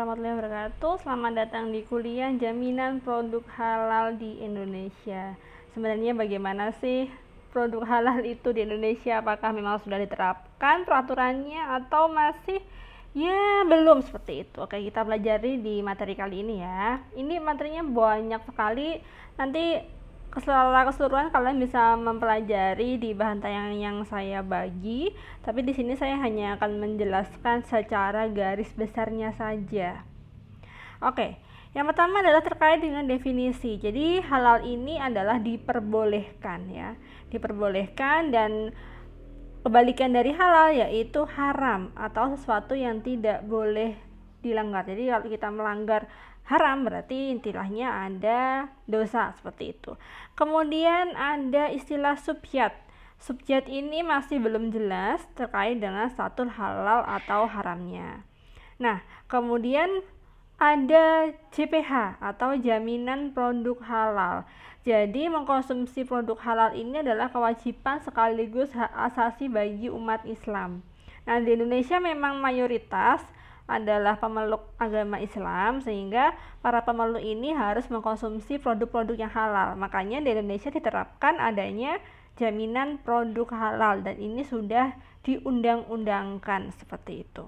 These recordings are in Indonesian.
warahmatullahi wabarakatuh. Selamat datang di kuliah jaminan produk halal di Indonesia. Sebenarnya bagaimana sih produk halal itu di Indonesia? Apakah memang sudah diterapkan peraturannya atau masih ya belum seperti itu? Oke, kita pelajari di materi kali ini ya. Ini materinya banyak sekali. Nanti secara keseluruhan kalian bisa mempelajari di bahan tayangan yang saya bagi, tapi di sini saya hanya akan menjelaskan secara garis besarnya saja. Oke, yang pertama adalah terkait dengan definisi. Jadi halal ini adalah diperbolehkan ya, diperbolehkan, dan kebalikan dari halal yaitu haram atau sesuatu yang tidak boleh dilanggar. Jadi kalau kita melanggar haram berarti istilahnya ada dosa seperti itu. Kemudian ada istilah subjat. Subjat ini masih belum jelas terkait dengan status halal atau haramnya. Nah, kemudian ada JPH atau jaminan produk halal. Jadi mengkonsumsi produk halal ini adalah kewajiban sekaligus hak asasi bagi umat Islam. Nah, di Indonesia memang mayoritas adalah pemeluk agama Islam, sehingga para pemeluk ini harus mengkonsumsi produk-produk yang halal. Makanya di Indonesia diterapkan adanya jaminan produk halal, dan ini sudah diundang-undangkan seperti itu.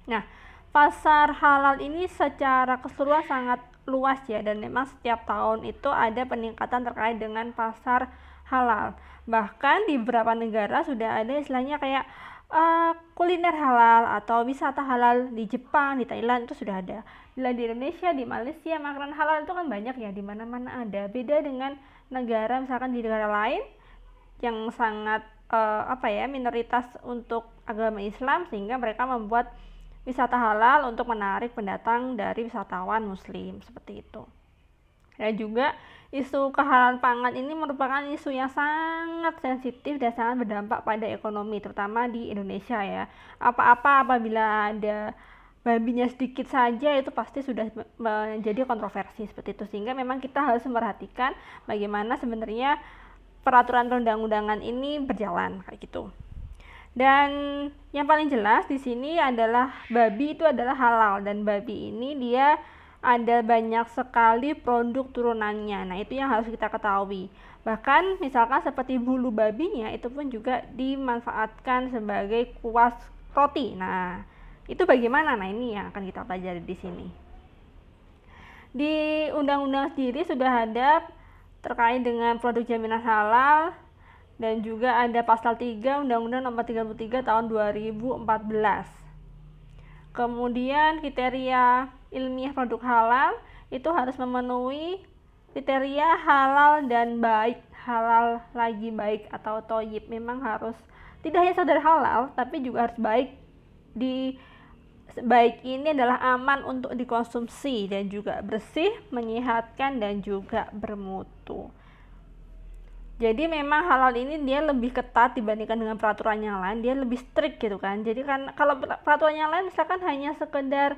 Nah, pasar halal ini secara keseluruhan sangat luas ya, dan memang setiap tahun itu ada peningkatan terkait dengan pasar halal. Bahkan di beberapa negara sudah ada istilahnya kayak kuliner halal atau wisata halal. Di Jepang, di Thailand itu sudah ada. Di Indonesia, di Malaysia, makanan halal itu kan banyak ya, di mana-mana ada. Beda dengan negara, misalkan di negara lain yang sangat minoritas untuk agama Islam, sehingga mereka membuat wisata halal untuk menarik pendatang dari wisatawan muslim seperti itu. Dan juga isu kehalalan pangan ini merupakan isu yang sangat sensitif dan sangat berdampak pada ekonomi, terutama di Indonesia ya. Apa-apa apabila ada babinya sedikit saja itu pasti sudah menjadi kontroversi seperti itu, sehingga memang kita harus memperhatikan bagaimana sebenarnya peraturan perundang-undangan ini berjalan kayak gitu. Dan yang paling jelas di sini adalah babi itu adalah halal, dan babi ini dia ada banyak sekali produk turunannya. Nah, itu yang harus kita ketahui. Bahkan misalkan seperti bulu babinya itu pun juga dimanfaatkan sebagai kuas roti. Nah, itu bagaimana? Nah, ini yang akan kita pelajari di sini. Di undang-undang sendiri sudah ada terkait dengan produk jaminan halal, dan juga ada pasal 3 Undang-Undang Nomor 33 tahun 2014. Kemudian kriteria ilmiah produk halal itu harus memenuhi kriteria halal dan baik, halal lagi baik atau thoyyib. Memang harus tidak hanya sekedar halal, tapi juga harus baik. Baik ini adalah aman untuk dikonsumsi dan juga bersih, menyehatkan, dan juga bermutu. Jadi memang halal ini dia lebih ketat dibandingkan dengan peraturan yang lain, dia lebih strict gitu kan. Jadi kan kalau peraturan yang lain misalkan hanya sekedar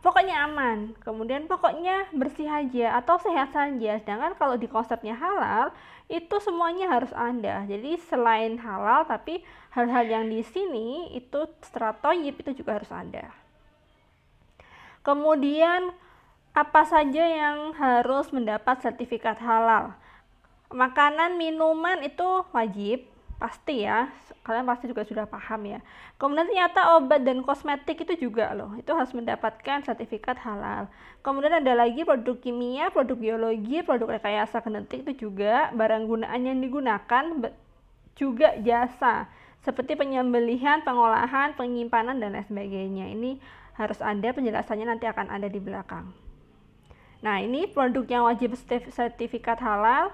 pokoknya aman, kemudian pokoknya bersih aja atau sehat saja. Sedangkan kalau di konsepnya halal itu semuanya harus ada. Jadi selain halal, tapi hal-hal yang di sini itu secara thoyyib itu juga harus ada. Kemudian apa saja yang harus mendapat sertifikat halal? Makanan, minuman itu wajib, pasti ya, kalian pasti juga sudah paham ya. Kemudian ternyata obat dan kosmetik itu juga loh, itu harus mendapatkan sertifikat halal. Kemudian ada lagi produk kimia, produk biologi, produk rekayasa genetik itu juga, barang gunaan yang digunakan, juga jasa seperti penyembelihan, pengolahan, penyimpanan, dan lain sebagainya. Ini harus ada penjelasannya, nanti akan ada di belakang. Nah, ini produk yang wajib sertifikat halal.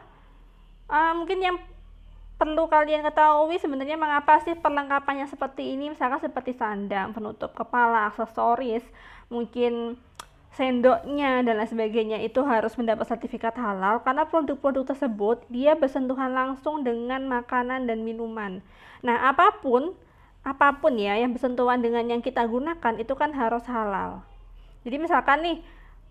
Mungkin yang perlu kalian ketahui sebenarnya mengapa sih perlengkapannya seperti ini, misalkan seperti sandang, penutup kepala, aksesoris, mungkin sendoknya dan lain sebagainya itu harus mendapat sertifikat halal, karena produk-produk tersebut dia bersentuhan langsung dengan makanan dan minuman. Nah, apapun ya yang bersentuhan dengan yang kita gunakan itu kan harus halal. Jadi misalkan nih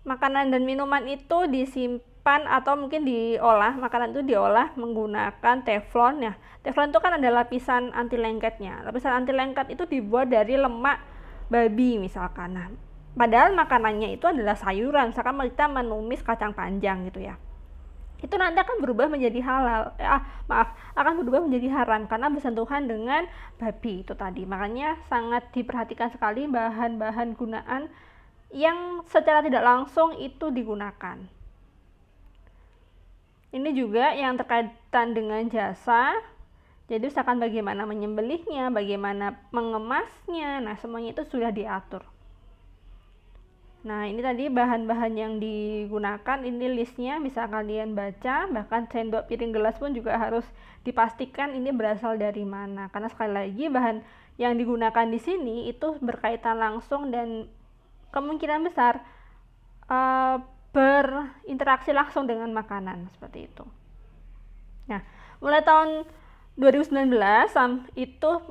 makanan dan minuman itu disimpan atau mungkin diolah, makanan itu diolah menggunakan teflon ya. Teflon itu kan ada lapisan anti lengketnya. Lapisan anti lengket itu dibuat dari lemak babi misalkan. Nah, padahal makanannya itu adalah sayuran, misalkan kita menumis kacang panjang gitu ya, itu nanti akan berubah menjadi halal, akan berubah menjadi haram karena bersentuhan dengan babi itu tadi. Makanya sangat diperhatikan sekali bahan-bahan gunaan yang secara tidak langsung itu digunakan. Ini juga yang terkaitan dengan jasa, jadi misalkan bagaimana menyembelihnya, bagaimana mengemasnya, nah semuanya itu sudah diatur. Nah, ini tadi bahan-bahan yang digunakan, ini listnya bisa kalian baca, bahkan sendok, piring, gelas pun juga harus dipastikan ini berasal dari mana. Karena sekali lagi bahan yang digunakan di sini itu berkaitan langsung dan kemungkinan besar berinteraksi langsung dengan makanan, seperti itu. Nah, mulai tahun 2019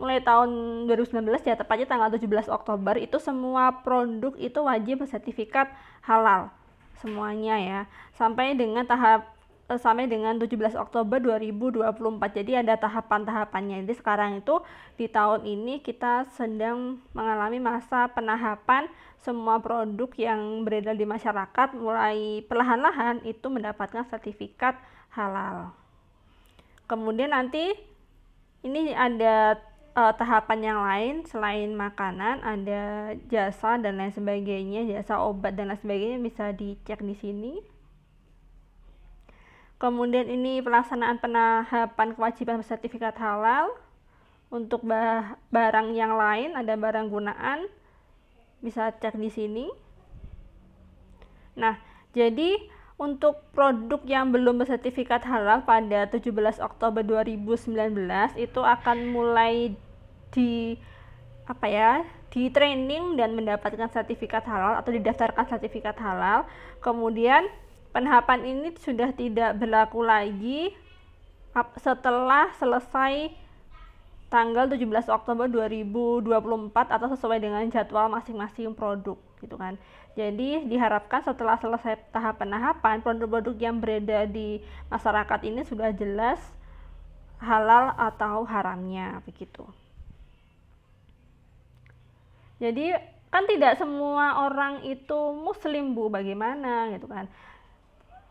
mulai tahun 2019 ya, tepatnya tanggal 17 Oktober itu semua produk itu wajib bersertifikat halal semuanya ya, sampai dengan 17 Oktober 2024. Jadi ada tahapan-tahapannya. Jadi sekarang itu di tahun ini kita sedang mengalami masa penahapan semua produk yang beredar di masyarakat, mulai perlahan-lahan itu mendapatkan sertifikat halal. Kemudian nanti ini ada tahapan yang lain selain makanan, ada jasa dan lain sebagainya, jasa obat dan lain sebagainya, bisa dicek di sini. Kemudian ini pelaksanaan penahapan kewajiban sertifikat halal. Untuk barang yang lain ada barang gunaan, bisa cek di sini. Nah, jadi untuk produk yang belum bersertifikat halal pada 17 Oktober 2019 itu akan mulai di training dan mendapatkan sertifikat halal atau didaftarkan sertifikat halal. Kemudian penahapan ini sudah tidak berlaku lagi setelah selesai tanggal 17 Oktober 2024 atau sesuai dengan jadwal masing-masing produk gitu kan. Jadi diharapkan setelah selesai tahap penahapan, produk-produk yang beredar di masyarakat ini sudah jelas halal atau haramnya begitu. Jadi kan tidak semua orang itu muslim, Bu, bagaimana gitu kan.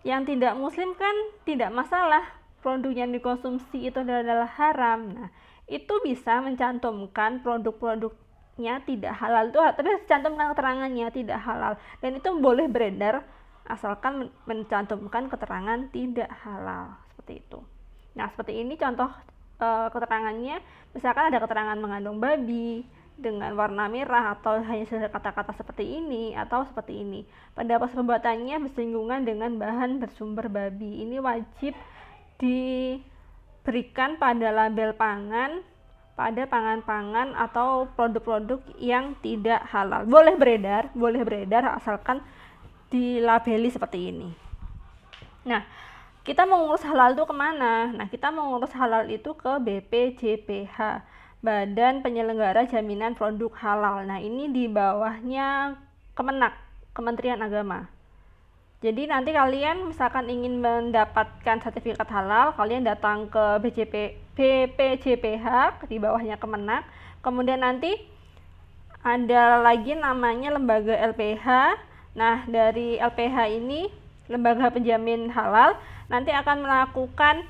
Yang tidak muslim kan tidak masalah produk yang dikonsumsi itu adalah haram. Nah, itu bisa mencantumkan produk-produknya tidak halal itu, tapi cantumkan keterangannya tidak halal, dan itu boleh beredar asalkan mencantumkan keterangan tidak halal, seperti itu. Nah, seperti ini contoh keterangannya, misalkan ada keterangan mengandung babi dengan warna merah atau hanya sekedar kata-kata seperti ini atau seperti ini. Pada perbuatannya bersinggungan dengan bahan bersumber babi, ini wajib diberikan pada label pangan, pada pangan-pangan atau produk-produk yang tidak halal. Boleh beredar asalkan dilabeli seperti ini. Nah, kita mau ngurus halal itu kemana? Nah, kita mau ngurus halal itu ke BPJPH, Badan Penyelenggara Jaminan Produk Halal. Nah, ini di bawahnya Kemenak, Kementerian Agama. Jadi nanti kalian misalkan ingin mendapatkan sertifikat halal, kalian datang ke BPJPH di bawahnya Kemenak. Kemudian nanti ada lagi namanya lembaga LPH. Nah, dari LPH ini, lembaga penjamin halal, nanti akan melakukan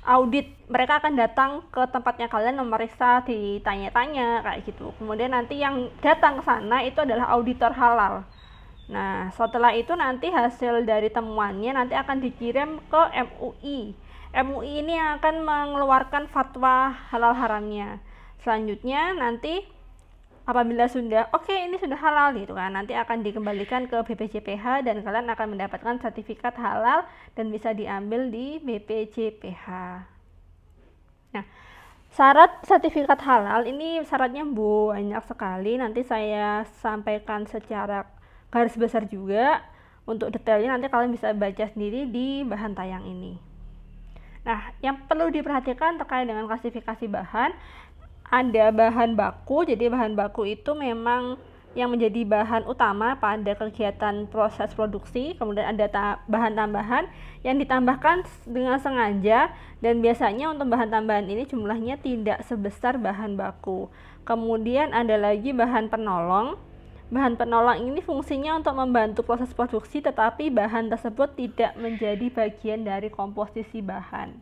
audit. Mereka akan datang ke tempatnya kalian, memeriksa, ditanya-tanya kayak gitu. Kemudian nanti yang datang ke sana itu adalah auditor halal. Nah, setelah itu nanti hasil dari temuannya nanti akan dikirim ke MUI. MUI ini akan mengeluarkan fatwa halal haramnya. Selanjutnya nanti apabila sudah ini sudah halal gitu kan, nanti akan dikembalikan ke BPJPH dan kalian akan mendapatkan sertifikat halal dan bisa diambil di BPJPH. Nah, syarat sertifikat halal ini syaratnya banyak sekali. Nanti saya sampaikan secara garis besar juga. Untuk detailnya nanti kalian bisa baca sendiri di bahan tayang ini. Nah, yang perlu diperhatikan terkait dengan klasifikasi bahan, ada bahan baku. Jadi bahan baku itu memang yang menjadi bahan utama pada kegiatan proses produksi, kemudian ada bahan tambahan yang ditambahkan dengan sengaja, dan biasanya untuk bahan tambahan ini jumlahnya tidak sebesar bahan baku. Kemudian ada lagi bahan penolong. Bahan penolong ini fungsinya untuk membantu proses produksi, tetapi bahan tersebut tidak menjadi bagian dari komposisi bahan.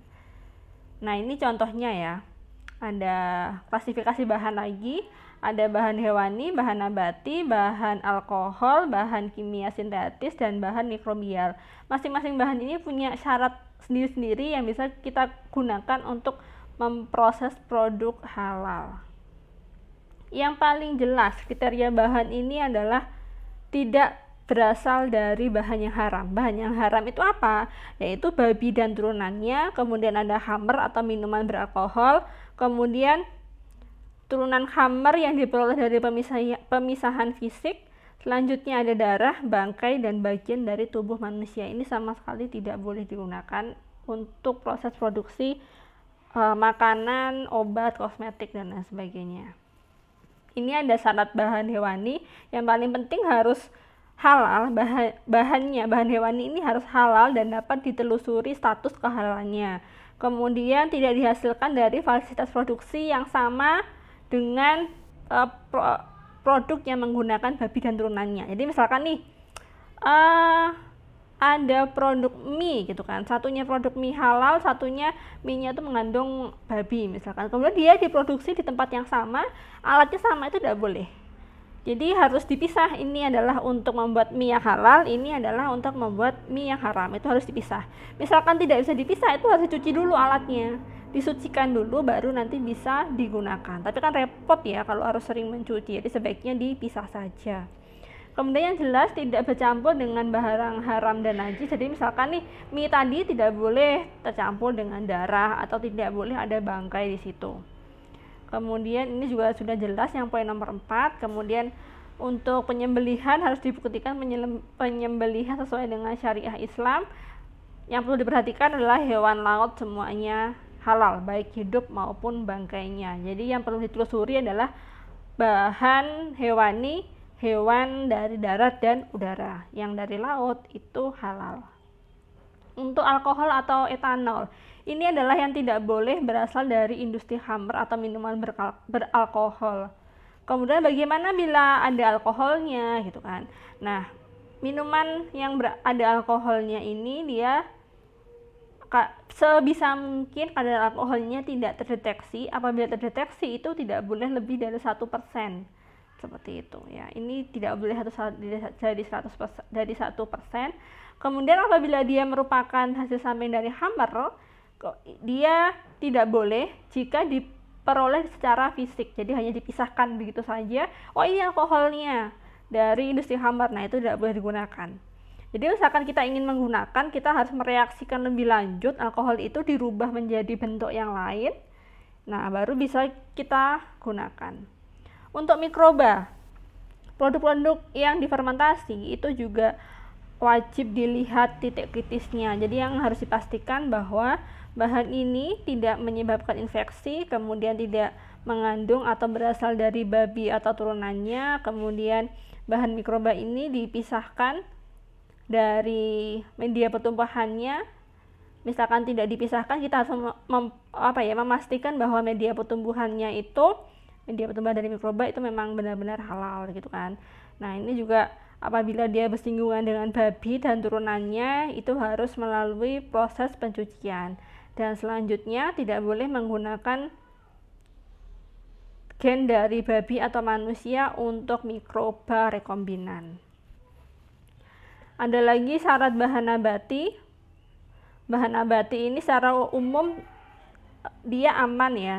Nah, ini contohnya ya. Ada klasifikasi bahan lagi, ada bahan hewani, bahan nabati, bahan alkohol, bahan kimia sintetis, dan bahan mikrobial. Masing-masing bahan ini punya syarat sendiri-sendiri yang bisa kita gunakan untuk memproses produk halal. Yang paling jelas kriteria bahan ini adalah tidak berasal dari bahan yang haram. Bahan yang haram itu apa? Yaitu babi dan turunannya, kemudian ada khamr atau minuman beralkohol, kemudian turunan khamr yang diperoleh dari pemisahan fisik, selanjutnya ada darah, bangkai, dan bagian dari tubuh manusia. Ini sama sekali tidak boleh digunakan untuk proses produksi makanan, obat, kosmetik, dan lain sebagainya. Ini ada syarat bahan hewani, yang paling penting harus halal. Bahan hewani ini harus halal dan dapat ditelusuri status kehalalannya. Kemudian tidak dihasilkan dari fasilitas produksi yang sama dengan produk yang menggunakan babi dan turunannya. Jadi misalkan nih ada produk mie gitu kan, satunya produk mie halal, satunya mie-nya itu mengandung babi misalkan, kemudian dia diproduksi di tempat yang sama, alatnya sama, itu tidak boleh. Jadi harus dipisah, ini adalah untuk membuat mie yang halal, ini adalah untuk membuat mie yang haram, itu harus dipisah. Misalkan tidak bisa dipisah, itu harus dicuci dulu alatnya, disucikan dulu baru nanti bisa digunakan. Tapi kan repot ya kalau harus sering mencuci, jadi sebaiknya dipisah saja. Kemudian yang jelas tidak bercampur dengan barang haram dan najis. Jadi misalkan nih mie tadi tidak boleh tercampur dengan darah atau tidak boleh ada bangkai di situ. Kemudian ini juga sudah jelas yang poin nomor 4. Kemudian untuk penyembelihan harus dibuktikan penyembelihan sesuai dengan syariah Islam. Yang perlu diperhatikan adalah hewan laut semuanya halal, baik hidup maupun bangkainya. Jadi yang perlu ditelusuri adalah bahan hewani, hewan dari darat dan udara. Yang dari laut itu halal. Untuk alkohol atau etanol, ini adalah yang tidak boleh berasal dari industri khamr atau minuman beralkohol. Kemudian bagaimana bila ada alkoholnya gitu kan. Nah, minuman yang ada alkoholnya ini dia sebisa mungkin kadar alkoholnya tidak terdeteksi. Apabila terdeteksi itu tidak boleh lebih dari 1%. Seperti itu ya. Ini tidak boleh dari 100% dari 1%. Kemudian apabila dia merupakan hasil samping dari khamr, dia tidak boleh jika diperoleh secara fisik. Jadi hanya dipisahkan begitu saja. Oh, ini alkoholnya dari industri khamr. Nah, itu tidak boleh digunakan. Jadi misalkan kita ingin menggunakan, kita harus mereaksikan lebih lanjut, alkohol itu dirubah menjadi bentuk yang lain. Nah, baru bisa kita gunakan. Untuk mikroba, produk-produk yang difermentasi itu juga wajib dilihat titik kritisnya. Jadi yang harus dipastikan bahwa bahan ini tidak menyebabkan infeksi, kemudian tidak mengandung atau berasal dari babi atau turunannya, kemudian bahan mikroba ini dipisahkan dari media pertumbuhannya. Misalkan tidak dipisahkan, kita harus memastikan bahwa media pertumbuhan dari mikroba itu memang benar-benar halal gitu kan. Nah, ini juga apabila dia bersinggungan dengan babi dan turunannya itu harus melalui proses pencucian. Dan selanjutnya tidak boleh menggunakan gen dari babi atau manusia untuk mikroba rekombinan. Ada lagi syarat bahan nabati. Bahan nabati ini secara umum dia aman ya,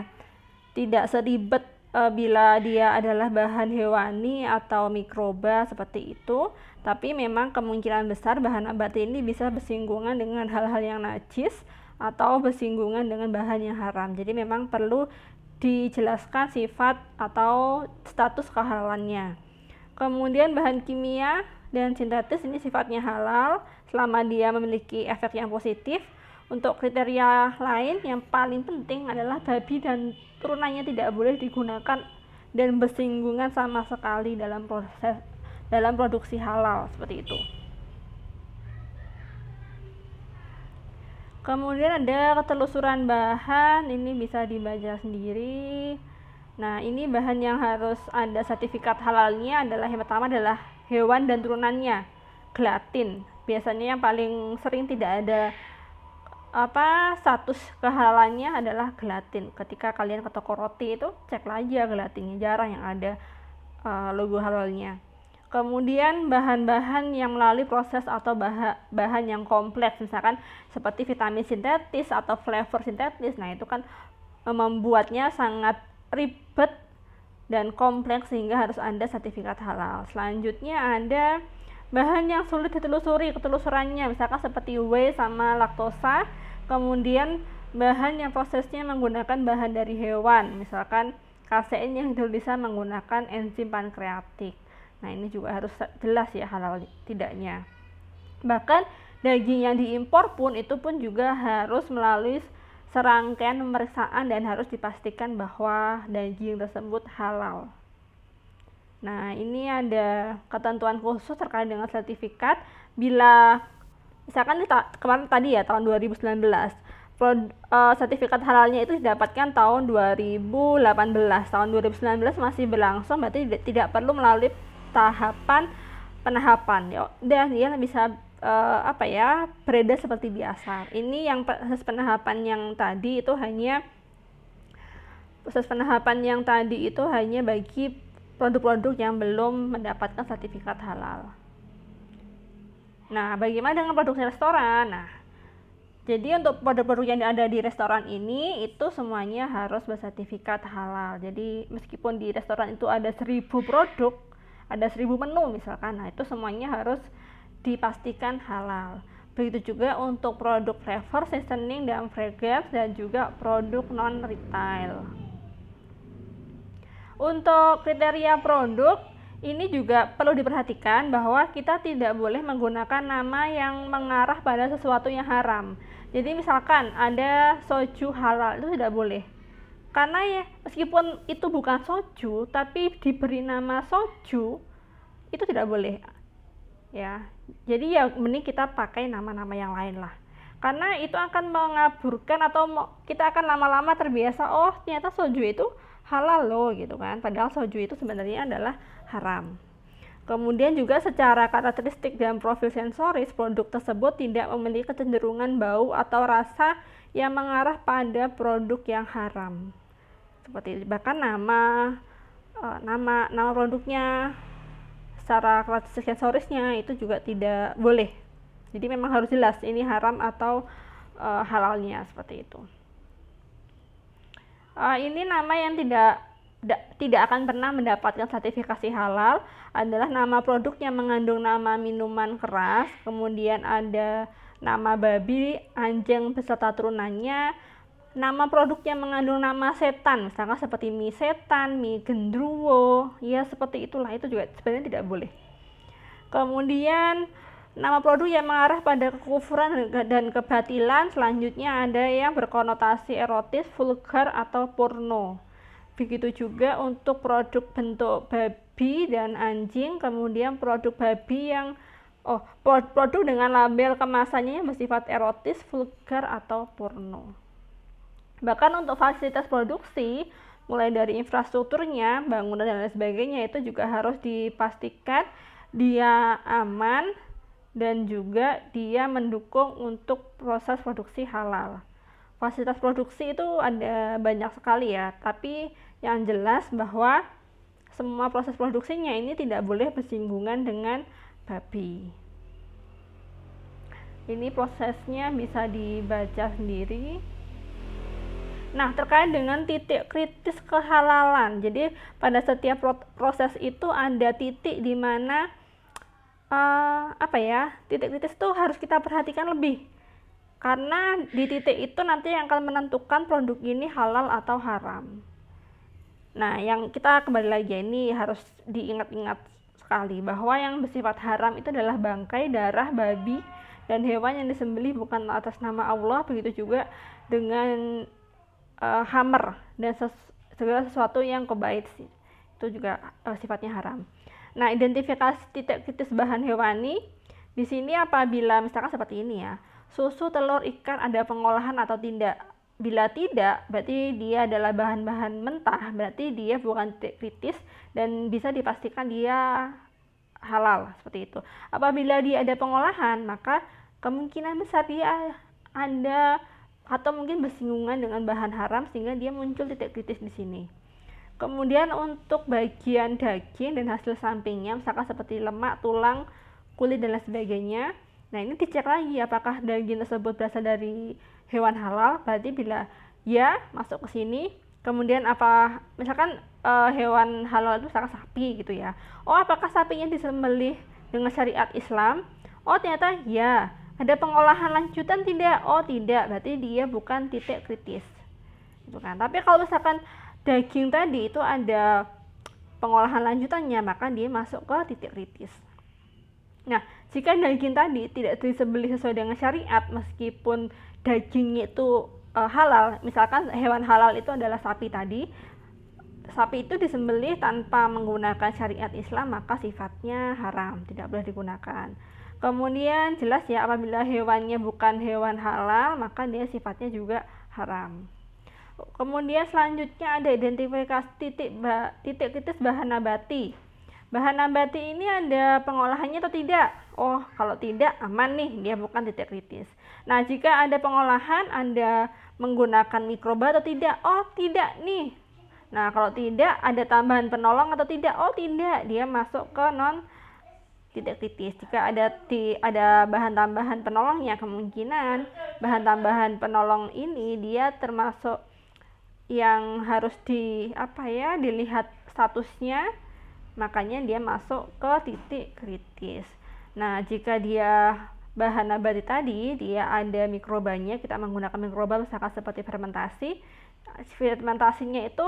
tidak seribet bila dia adalah bahan hewani atau mikroba seperti itu. Tapi memang kemungkinan besar bahan nabati ini bisa bersinggungan dengan hal-hal yang najis atau bersinggungan dengan bahan yang haram. Jadi memang perlu dijelaskan sifat atau status kehalalannya. Kemudian bahan kimia dan sintetis ini sifatnya halal selama dia memiliki efek yang positif. Untuk kriteria lain yang paling penting adalah babi dan turunannya tidak boleh digunakan dan bersinggungan sama sekali dalam produksi halal, seperti itu. Kemudian ada ketelusuran bahan, ini bisa dibaca sendiri. Nah, ini bahan yang harus ada sertifikat halalnya adalah yang pertama adalah hewan dan turunannya, gelatin. Biasanya yang paling sering tidak ada status kehalalannya adalah gelatin. Ketika kalian ke toko roti itu cek aja gelatinnya, jarang yang ada logo halalnya. Kemudian bahan-bahan yang melalui proses atau bahan yang kompleks, misalkan seperti vitamin sintetis atau flavor sintetis. Nah, itu kan membuatnya sangat ribet dan kompleks sehingga harus ada sertifikat halal. Selanjutnya ada bahan yang sulit ditelusuri ketelusurannya, misalkan seperti whey sama laktosa. Kemudian bahan yang prosesnya menggunakan bahan dari hewan, misalkan kasein yang bisa menggunakan enzim pankreatik. Nah, ini juga harus jelas ya halal tidaknya. Bahkan daging yang diimpor pun itu pun juga harus melalui serangkaian pemeriksaan dan harus dipastikan bahwa daging tersebut halal. Nah, ini ada ketentuan khusus terkait dengan sertifikat. Bila misalkan kemarin tadi ya tahun 2019 sertifikat halalnya itu didapatkan tahun 2018, tahun 2019 masih berlangsung, berarti tidak perlu melalui tahapan penahapan ya, dan dia bisa beredar seperti biasa. Ini yang proses penahapan yang tadi itu hanya bagi produk-produk yang belum mendapatkan sertifikat halal. Nah, bagaimana dengan produk restoran? Nah, jadi untuk produk-produk yang ada di restoran ini itu semuanya harus bersertifikat halal. Jadi meskipun di restoran itu ada 1000 produk, ada 1000 menu misalkan, nah itu semuanya harus dipastikan halal. Begitu juga untuk produk flavor, seasoning, dan fragrance, dan juga produk non-retail. Untuk kriteria produk ini juga perlu diperhatikan bahwa kita tidak boleh menggunakan nama yang mengarah pada sesuatu yang haram. Jadi misalkan ada soju halal, itu tidak boleh. Karena ya meskipun itu bukan soju tapi diberi nama soju, itu tidak boleh ya. Jadi ya mending kita pakai nama-nama yang lain lah, karena itu akan mengaburkan atau kita akan lama-lama terbiasa, oh ternyata soju itu halal loh gitu kan, padahal soju itu sebenarnya adalah haram. Kemudian juga secara karakteristik dan profil sensoris, produk tersebut tidak memiliki kecenderungan bau atau rasa yang mengarah pada produk yang haram. Seperti itu. Bahkan nama produknya secara karakteristik sensorisnya itu juga tidak boleh. Jadi memang harus jelas ini haram atau halalnya, seperti itu. Ini nama yang tidak akan pernah mendapatkan sertifikasi halal adalah nama produk yang mengandung nama minuman keras, kemudian ada nama babi, anjing beserta turunannya, nama produk yang mengandung nama setan, misalkan seperti mie setan, mie gendruwo, ya seperti itulah, itu juga sebenarnya tidak boleh. Kemudian nama produk yang mengarah pada kekufuran dan kebatilan, selanjutnya ada yang berkonotasi erotis, vulgar, atau porno. Begitu juga untuk produk bentuk babi dan anjing, kemudian produk babi yang produk dengan label kemasannya yang bersifat erotis, vulgar, atau porno. Bahkan untuk fasilitas produksi, mulai dari infrastrukturnya, bangunan dan lain sebagainya, itu juga harus dipastikan dia aman dan juga dia mendukung untuk proses produksi halal. Fasilitas produksi itu ada banyak sekali ya, tapi yang jelas bahwa semua proses produksinya ini tidak boleh bersinggungan dengan babi. Ini prosesnya bisa dibaca sendiri. Nah, terkait dengan titik kritis kehalalan, jadi pada setiap proses itu ada titik di mana titik kritis itu harus kita perhatikan lebih, karena di titik itu nanti yang akan menentukan produk ini halal atau haram. Nah, yang kita kembali lagi ini harus diingat-ingat sekali bahwa yang bersifat haram itu adalah bangkai, darah, babi, dan hewan yang disembelih bukan atas nama Allah. Begitu juga dengan hammer dan segala sesuatu yang kebait itu juga sifatnya haram. Nah, identifikasi titik kritis bahan hewani di sini apabila misalkan seperti ini ya, susu, telur, ikan ada pengolahan atau tidak. Bila tidak, berarti dia adalah bahan-bahan mentah, berarti dia bukan titik kritis dan bisa dipastikan dia halal, seperti itu. Apabila dia ada pengolahan, maka kemungkinan besar dia ada atau mungkin bersinggungan dengan bahan haram sehingga dia muncul titik kritis di sini. Kemudian untuk bagian daging dan hasil sampingnya, misalkan seperti lemak, tulang, kulit dan lain sebagainya. Nah, ini dicek lagi apakah daging tersebut berasal dari hewan halal. Berarti bila ya masuk ke sini, kemudian apa misalkan hewan halal itu misalkan sapi gitu ya. Oh, apakah sapinya disembelih dengan syariat Islam? Oh, ternyata ya. Ada pengolahan lanjutan tidak? Oh, tidak. Berarti dia bukan titik kritis. Gitu kan. Tapi kalau misalkan daging tadi itu ada pengolahan lanjutannya, maka dia masuk ke titik kritis. Nah, jika daging tadi tidak disembelih sesuai dengan syariat, meskipun dagingnya itu halal, misalkan hewan halal itu adalah sapi tadi, sapi itu disembelih tanpa menggunakan syariat Islam, maka sifatnya haram, tidak boleh digunakan. Kemudian jelas ya, apabila hewannya bukan hewan halal, maka dia sifatnya juga haram. Kemudian selanjutnya ada identifikasi titik kritis bahan nabati. Bahan nabati ini ada pengolahannya atau tidak? Oh, kalau tidak aman nih, dia bukan titik kritis. Nah, jika ada pengolahan, Anda menggunakan mikroba atau tidak? Oh, tidak nih. Nah, kalau tidak, ada tambahan penolong atau tidak? Oh, tidak, dia masuk ke non titik kritis. Jika ada bahan tambahan penolongnya, kemungkinan bahan tambahan penolong ini dia termasuk yang harus dilihat statusnya, makanya dia masuk ke titik kritis. Nah, jika dia bahan nabati tadi, dia ada mikrobanya, kita menggunakan mikroba misalkan seperti fermentasi. Fermentasinya itu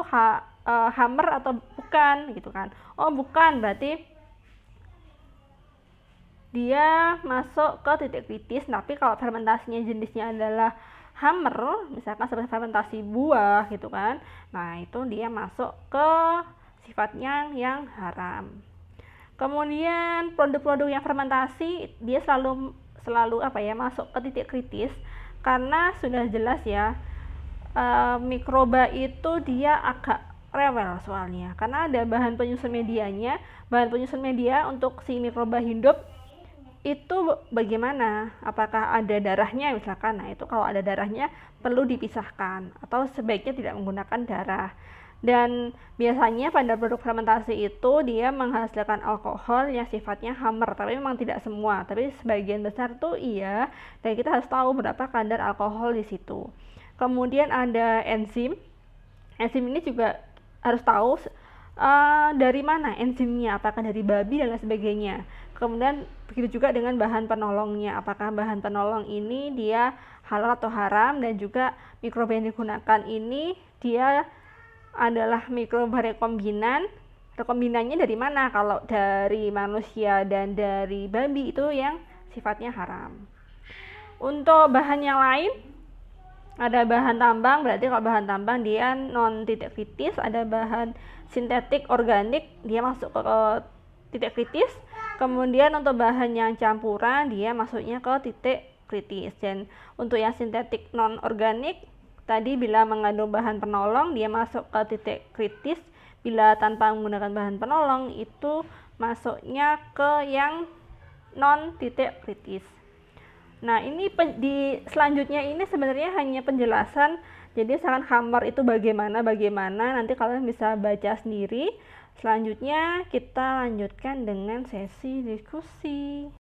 hammer atau bukan gitu kan. Oh, bukan, berarti dia masuk ke titik kritis. Tapi kalau fermentasinya jenisnya adalah hammer, misalkan seperti fermentasi buah gitu kan, nah itu dia masuk ke sifatnya yang haram. Kemudian produk-produk yang fermentasi dia selalu masuk ke titik kritis karena sudah jelas ya, mikroba itu dia agak rewel soalnya karena ada bahan penyusun medianya. Bahan penyusun media untuk si mikroba hidup itu bagaimana? Apakah ada darahnya misalkan? Nah, itu kalau ada darahnya perlu dipisahkan atau sebaiknya tidak menggunakan darah. Dan biasanya pada produk fermentasi itu dia menghasilkan alkohol yang sifatnya hammer, tapi memang tidak semua, tapi sebagian besar tuh iya, dan kita harus tahu berapa kadar alkohol di situ. Kemudian ada enzim. Enzim ini juga harus tahu dari mana enzimnya, apakah dari babi dan lain sebagainya. Kemudian begitu juga dengan bahan penolongnya, apakah bahan penolong ini dia halal atau haram, dan juga mikroba yang digunakan ini dia adalah mikroba rekombinan. Rekombinannya dari mana? Kalau dari manusia dan dari babi itu yang sifatnya haram. Untuk bahan yang lain ada bahan tambang, berarti kalau bahan tambang dia non titik kritis. Ada bahan sintetik organik, dia masuk ke titik kritis. Kemudian untuk bahan yang campuran dia masuknya ke titik kritis. Dan untuk yang sintetik non organik tadi bila mengandung bahan penolong dia masuk ke titik kritis. Bila tanpa menggunakan bahan penolong itu masuknya ke yang non titik kritis. Nah, ini selanjutnya ini sebenarnya hanya penjelasan. Jadi misalkan hammer itu bagaimana, nanti kalian bisa baca sendiri. Selanjutnya kita lanjutkan dengan sesi diskusi.